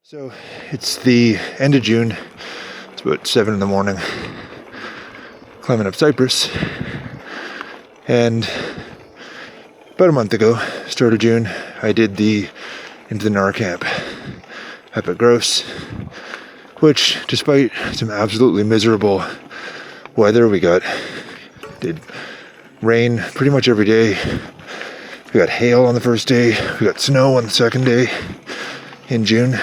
So it's the end of June. It's about 7 in the morning. Climbing up Cypress. And about a month ago, start of June, I did the into the NAR camp up at Gross, which, despite some absolutely miserable weather, we did rain pretty much every day. We got hail on the first day. We got snow on the second day in June.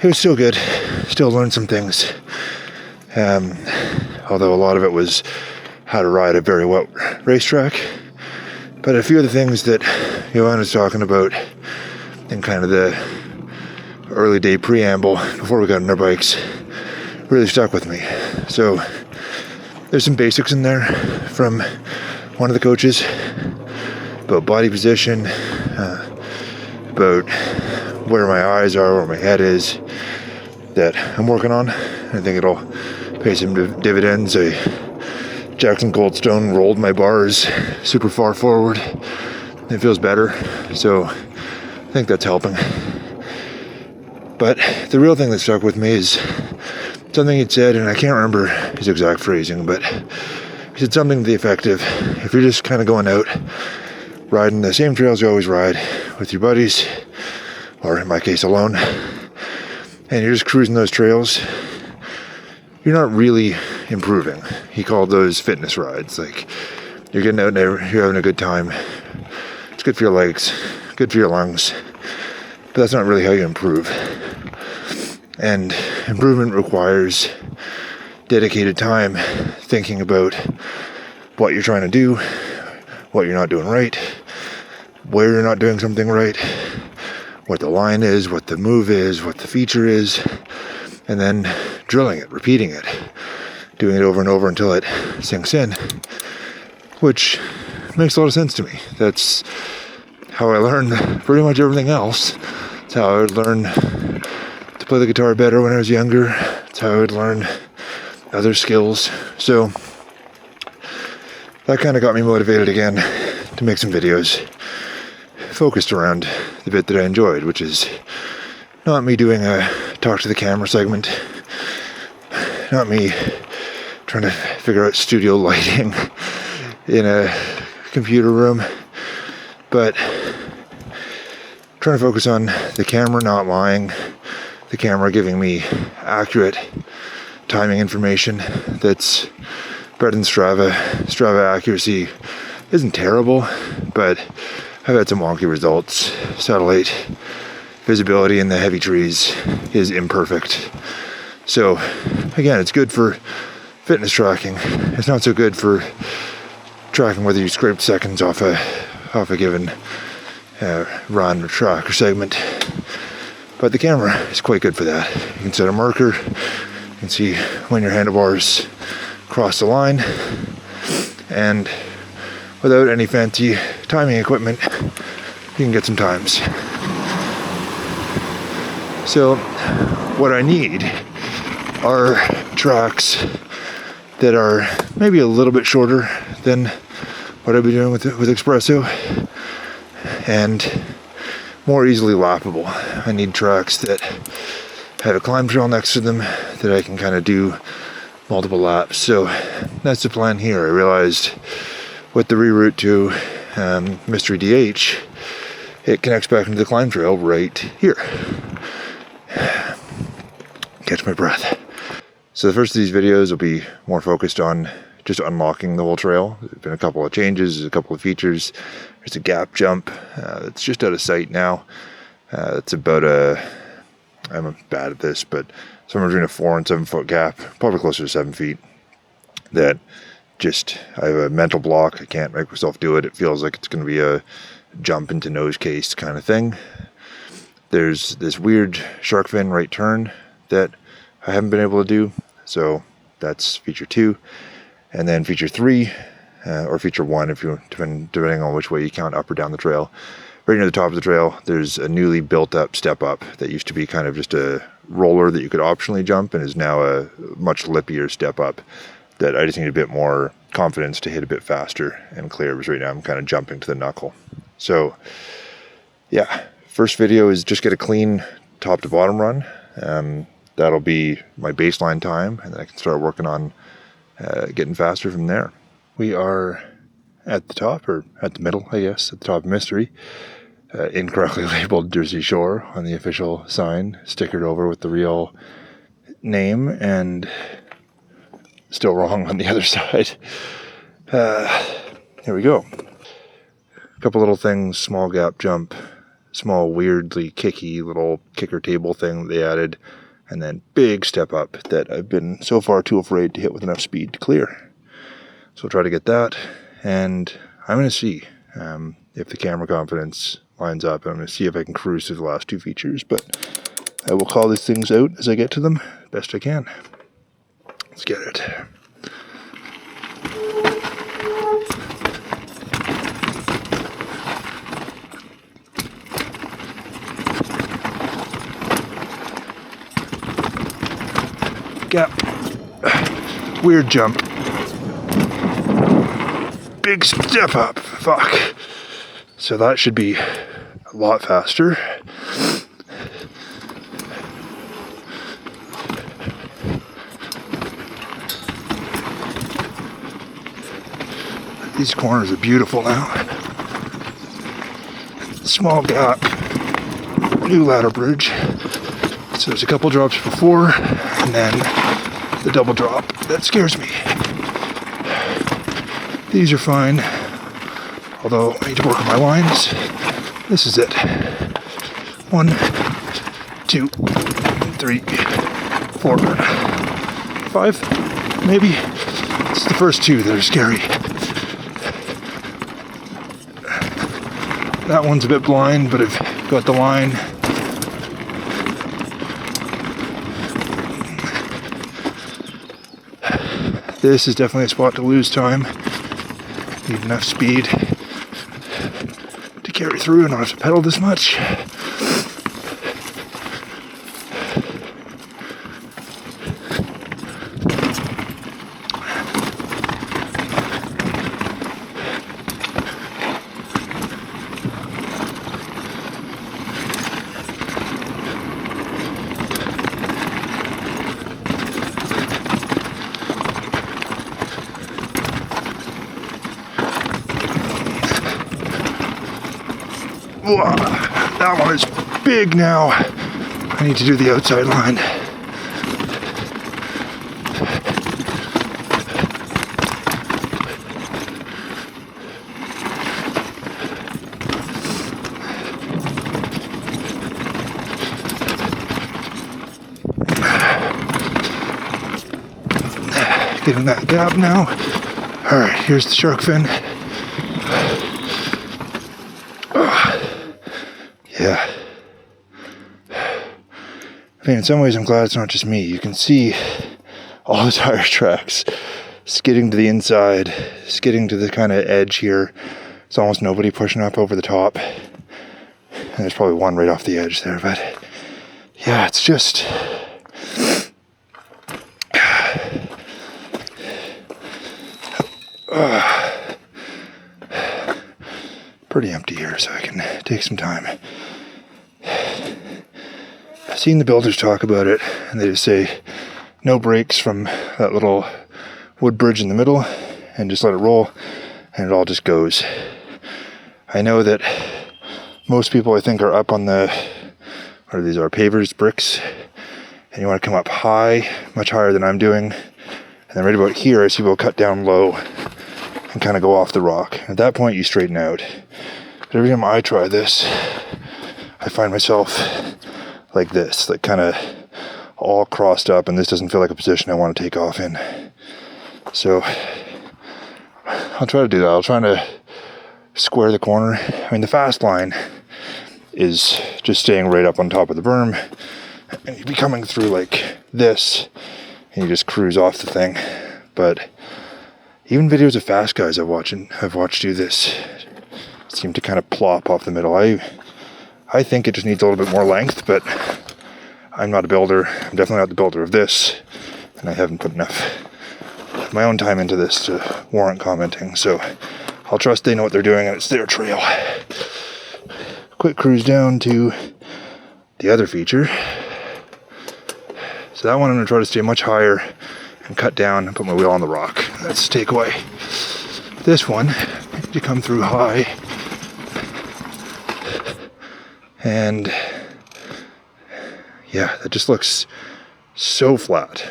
It was still good. Still learned some things. Although a lot of it was how to ride a very wet racetrack. But a few of the things that Johan was talking about in kind of the early day preamble before we got on our bikes really stuck with me. So there's some basics in there from one of the coaches about body position, about where my eyes are, where my head is, that I'm working on. I think it'll pay some dividends. Jackson Goldstone rolled my bars super far forward. It feels better, so I think that's helping. But the real thing that stuck with me is something he'd said, and I can't remember his exact phrasing, but he said something to the effect of, if you're just kind of going out, riding the same trails you always ride with your buddies, or in my case alone, and you're just cruising those trails, you're not really improving. He called those fitness rides. Like, you're getting out there, you're having a good time. It's good for your legs, good for your lungs, but that's not really how you improve. And improvement requires dedicated time thinking about what you're trying to do, what you're not doing right, where you're not doing something right, what the line is, what the move is, what the feature is, and then drilling it, repeating it, doing it over and over until it sinks in, which makes a lot of sense to me. That's how I learned pretty much everything else. It's how I would learn to play the guitar better when I was younger. It's how I would learn other skills. So that kind of got me motivated again to make some videos focused around the bit that I enjoyed, which is not me doing a talk to the camera segment, not me trying to figure out studio lighting in a computer room, but trying to focus on the camera not lying, the camera giving me accurate timing information that's better than Strava. Strava accuracy isn't terrible, but I've had some wonky results. Satellite visibility in the heavy trees is imperfect. So again, it's good for fitness tracking. It's not so good for tracking whether you scraped seconds off a given run or track or segment. But the camera is quite good for that. You can set a marker, you can see when your handlebars cross the line, and without any fancy timing equipment, you can get some times. So what I need are tracks that are maybe a little bit shorter than what I've been doing with Espresso, and more easily lappable. I need tracks that have a climb trail next to them that I can kind of do multiple laps. So that's the plan here. I realized with the reroute to MysteryDH, it connects back into the climb trail right here. Catch my breath. So the first of these videos will be more focused on just unlocking the whole trail. There's been a couple of changes, there's a couple of features. There's a gap jump that's just out of sight now. It's about I'm bad at this, but somewhere between a 4 and 7 foot gap, probably closer to 7 feet. That just, I have a mental block. I can't make myself do it. It feels like it's going to be a jump into nose case kind of thing. There's this weird shark fin right turn that I haven't been able to do. So that's feature 2. And then feature 3, or feature 1, if you depending on which way you count up or down the trail. Right near the top of the trail, there's a newly built up step up that used to be kind of just a roller that you could optionally jump, and is now a much lippier step up that I just need a bit more confidence to hit a bit faster and clear, because right now I'm kind of jumping to the knuckle. So yeah, first video is just get a clean top to bottom run. That'll be my baseline time, and then I can start working on getting faster from there. We are at the top, or at the middle, I guess, at the top of Mystery. Incorrectly labeled Jersey Shore on the official sign, stickered over with the real name, and still wrong on the other side. Here we go. A couple little things, small gap jump, small weirdly kicky little kicker table thing that they added, and then big step up that I've been so far too afraid to hit with enough speed to clear. So I'll try to get that, and I'm going to see if the camera confidence lines up. I'm going to see if I can cruise through the last two features, but I will call these things out as I get to them best I can. Let's get it. Gap. Weird jump. Big step up. Fuck. So that should be a lot faster. These corners are beautiful now. Small gap. New ladder bridge. So there's a couple drops before, and then the double drop. That scares me. These are fine, although I need to work on my lines. This is it. 1, 2, 3, 4, 5, maybe. It's the first two that are scary. That one's a bit blind, but I've got the line. This is definitely a spot to lose time. Need enough speed to carry through and not have to pedal this much. Whoa, that one is big now. I need to do the outside line. Getting that gap now. Alright, here's the shark fin. Yeah. I mean, in some ways I'm glad it's not just me. You can see all the tire tracks skidding to the inside, skidding to the kind of edge here. There's almost nobody pushing up over the top. And there's probably one right off the edge there, but yeah, it's just... pretty empty here, so I can take some time. I've seen the builders talk about it, and they just say no brakes from that little wood bridge in the middle, and just let it roll, and it all just goes. I know that most people, I think, are up on the, what are these, our pavers, bricks, and you want to come up high, much higher than I'm doing, and then right about here, I see people cut down low and kind of go off the rock. At that point, you straighten out. But every time I try this, I find myself like this, like kind of all crossed up, and this doesn't feel like a position I want to take off in. So I'll try to do that. I'll try to square the corner. I mean, the fast line is just staying right up on top of the berm, and you'd be coming through like this, and you just cruise off the thing. But even videos of fast guys I've watched do this seem to kind of plop off the middle. I think it just needs a little bit more length, but I'm not a builder. I'm definitely not the builder of this, and I haven't put enough of my own time into this to warrant commenting. So I'll trust they know what they're doing and it's their trail. Quick cruise down to the other feature. So that one I'm going to try to stay much higher and cut down and put my wheel on the rock. That's the takeaway. This one, you come through high. And yeah, that just looks so flat.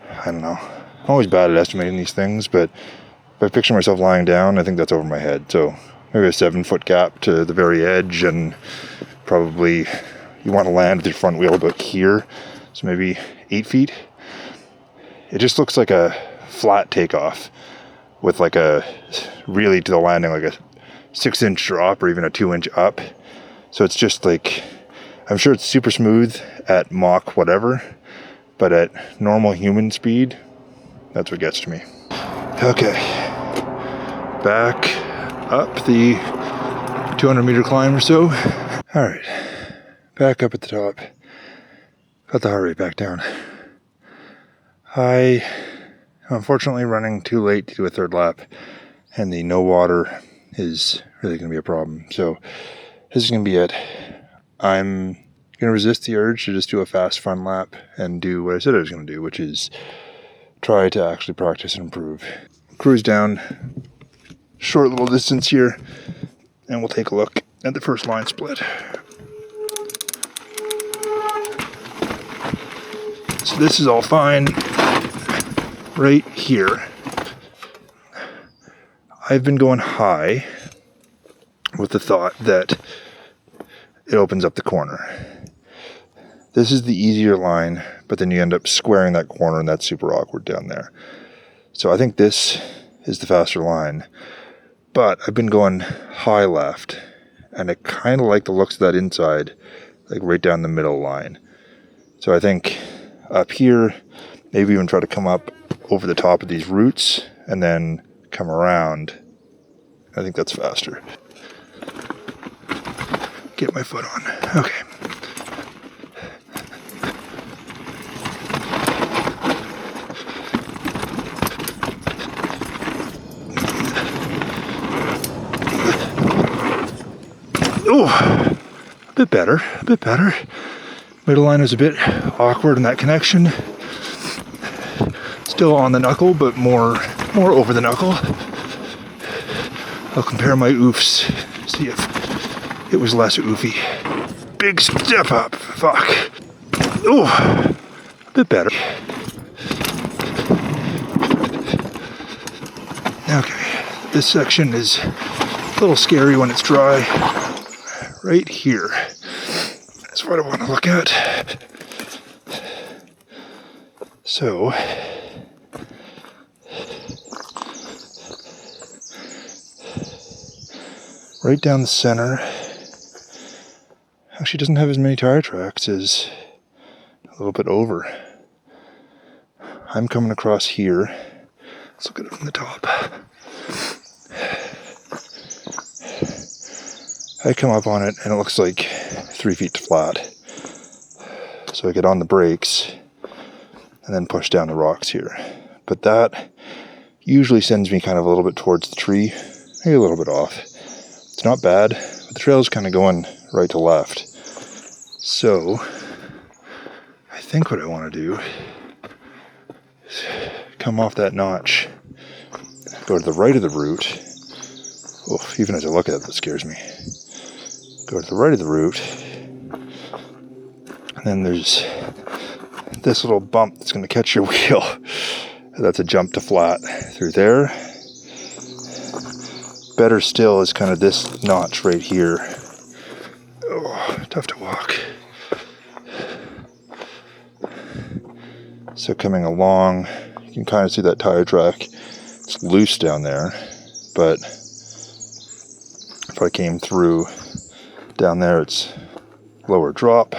I don't know. I'm always bad at estimating these things, but if I picture myself lying down, I think that's over my head. So maybe a 7-foot gap to the very edge, and probably you want to land with your front wheel about here. So maybe 8 feet. It just looks like a flat takeoff with like a really to the landing, like a 6-inch drop or even a 2-inch up. So it's just like, I'm sure it's super smooth at Mach whatever, but at normal human speed, that's what gets to me. Okay, back up the 200-meter climb or so. All right, back up at the top. Got the heart rate back down. I am unfortunately running too late to do a third lap, and the no water is really going to be a problem. So this is going to be it. I'm going to resist the urge to just do a fast fun lap and do what I said I was going to do, which is try to actually practice and improve. Cruise down, short little distance here, and we'll take a look at the first line split. So this is all fine right here. I've been going high with the thought that it opens up the corner. This is the easier line, but then you end up squaring that corner, and that's super awkward down there. So I think this is the faster line, but I've been going high left, and I kind of like the looks of that inside, like right down the middle line. So I think up here, maybe even try to come up over the top of these roots and then come around. I think that's faster. Get my foot on. Okay. Oh, a bit better, a bit better. Middle line is a bit awkward in that connection. Still on the knuckle, but more over the knuckle. I'll compare my oofs, see if it was less oofy. Big step up, fuck. Oh, a bit better. Okay, this section is a little scary when it's dry. Right here. That's what I want to look at. So, right down the center. Actually doesn't have as many tire tracks as a little bit over. I'm coming across here. Let's look at it from the top. I come up on it and it looks like 3 feet to flat. So I get on the brakes and then push down the rocks here. But that usually sends me kind of a little bit towards the tree, maybe a little bit off. It's not bad, but the trail's kind of going right to left. So I think what I want to do is come off that notch, go to the right of the route. Oh, even as I look at it, that scares me. Go to the right of the route, and then there's this little bump that's going to catch your wheel. That's a jump to flat through there. Better still is kind of this notch right here. Oh, tough to walk. So coming along, you can kind of see that tire track. It's loose down there, but if I came through down there, it's lower drop,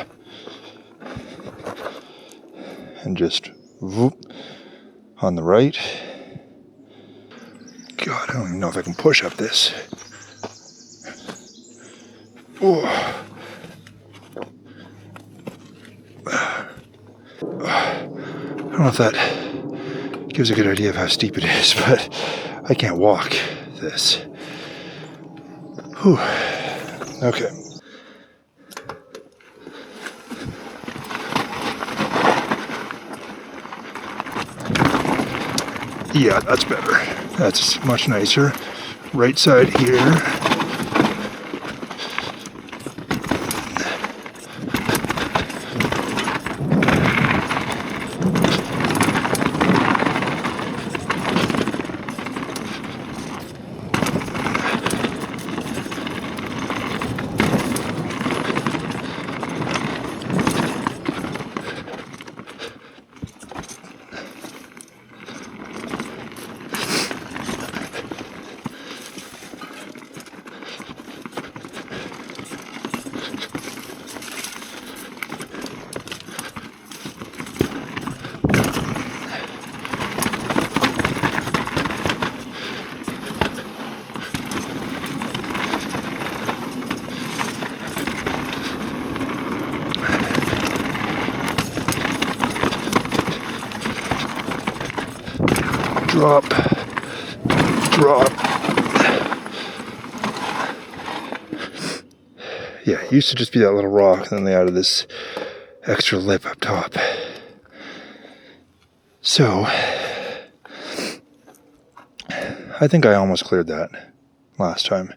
and just whoop on the right. God, I don't even know if I can push up this. Oh. I don't know if that gives a good idea of how steep it is, but I can't walk this. Whew. Okay. Yeah, that's better. That's much nicer. Right side here. Drop, drop. Yeah, it used to just be that little rock, and then they added this extra lip up top. So, I think I almost cleared that last time.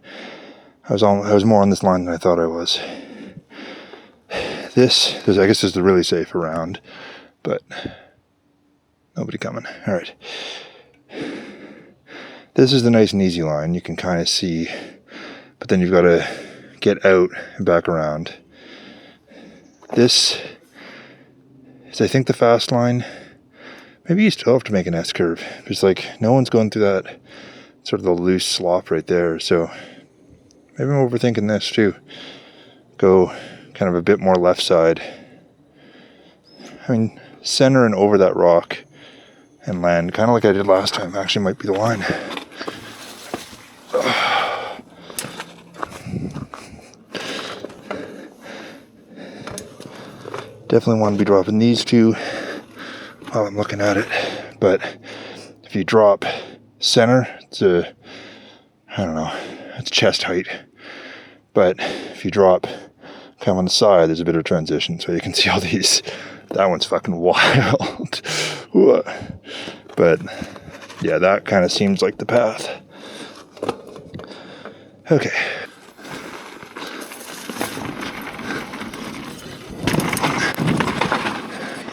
I was more on this line than I thought I was. I guess this is the really safe round, but nobody coming. All right. This is the nice and easy line. You can kind of see, but then you've got to get out and back around. This is, I think, the fast line. Maybe you still have to make an S-curve. There's like, no one's going through that sort of the loose slop right there. So maybe I'm overthinking this too. Go kind of a bit more left side. I mean, center and over that rock and land, kind of like I did last time, actually might be the line. Definitely want to be dropping these two while I'm looking at it. But if you drop center, it's I don't know, it's chest height. But if you drop kind of on the side, there's a bit of transition, so you can see all these. That one's fucking wild. But yeah, that kind of seems like the path. Okay.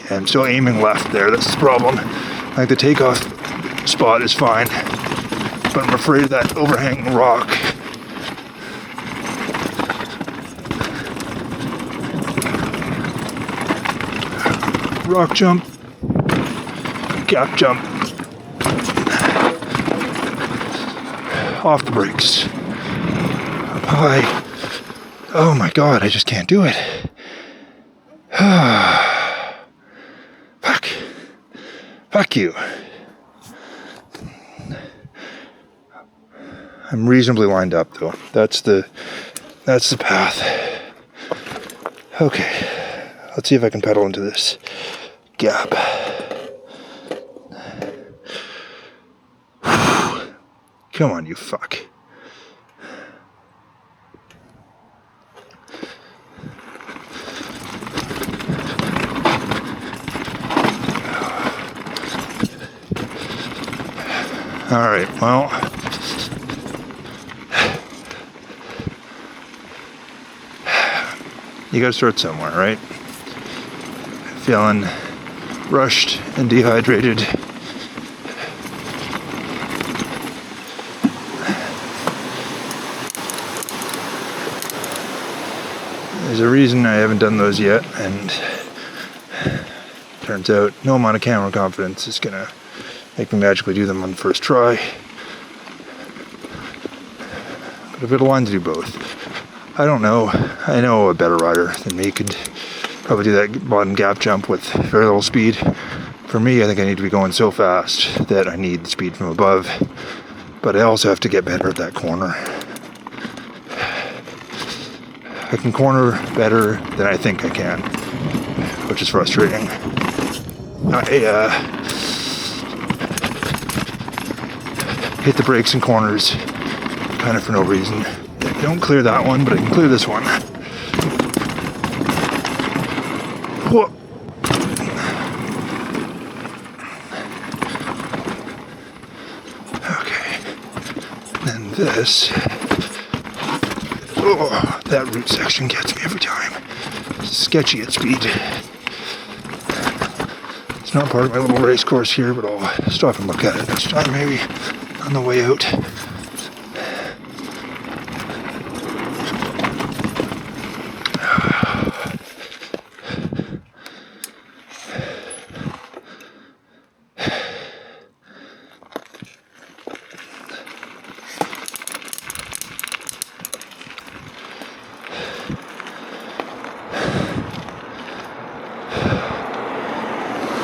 Yeah, I'm still aiming left there, that's the problem. Like the takeoff spot is fine, but I'm afraid of that overhanging rock. Rock jump, gap jump, off the brakes, up high. Oh my god, I just can't do it. Fuck you. I'm reasonably lined up though. That's the path. Okay, let's see if I can pedal into this gap. Come on, you fuck. All right, well, you gotta start somewhere, right? Feeling rushed and dehydrated. There's a reason I haven't done those yet, and turns out no amount of camera confidence is gonna make me magically do them on the first try. But I've got a line to do both. I don't know. I know a better rider than me could probably do that bottom gap jump with very little speed. For me, I think I need to be going so fast that I need the speed from above. But I also have to get better at that corner. I can corner better than I think I can, which is frustrating. I hit the brakes in corners kind of for no reason. I don't clear that one, but I can clear this one. Whoa. this. Oh, that root section gets me every time. Sketchy at speed. It's not part of my little race course here, but I'll stop and look at it next time, maybe on the way out.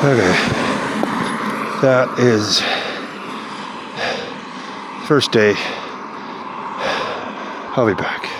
Okay, that is first day. I'll be back.